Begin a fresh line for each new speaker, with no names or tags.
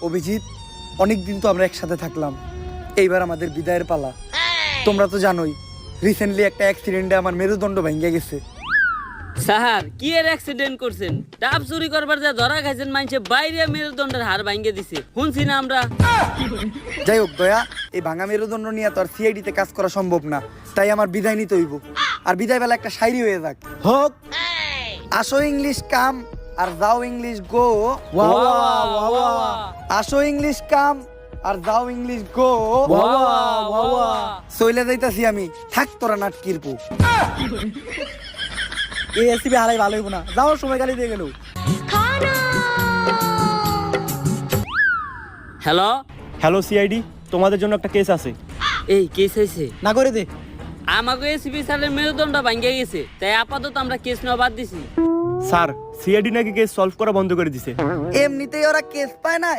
অভিজিৎ, অনেকদিন তো আমরা একসাথে থাকলাম, এইবার আমাদের বিদায়ের পালা। তোমরা তো জানোই রিসেন্টলি একটা অ্যাক্সিডেন্টে আমার মেরুদণ্ড ভেঙে গেছে।
স্যার কি এর অ্যাক্সিডেন্ট করছেন? ডাব চুরি করবার যা ধরা খাইছেন, মাইনছে বাইরে মেরুদণ্ডের হাড় ভাঙিয়ে দিছে, শুনছি না আমরা।
যাই হোক দয়া, এই ভাঙা মেরুদণ্ড নিয়ে তো আর সিআইডিতে কাজ করা সম্ভব না, তাই আমার বিদায় নিতে হইব। আর বিদায় বেলা একটা শায়রি হয়ে যাক, হোক আসো ইংলিশ কাম আর যাও ইংলিশ গো, আসো ইংলিশ কাম আর যাও ইংলিশ গো, চইলে যাইতাছি আমি, থাক তোরা নাটকির পু। এই এসিবি হারাই ভালো হইব না, যাওয়ার সময় গালি দিয়ে গেল।
হ্যালো
হ্যালো সিআইডি, তোমাদের জন্য একটা কেস আছে।
এই কেস হয়েছে?
না করে দে।
আমাকে এসপি স্যারের মেরুদণ্ড ভাঙিয়ে গেছে, তাই আপাতত আমরা কেস নেওয়া বাদ দিছি।
স্যার সিআইডি নাকি কেস সলভ করা বন্ধ করে দিছে।
এমনিতেই ওরা কেস পায় না।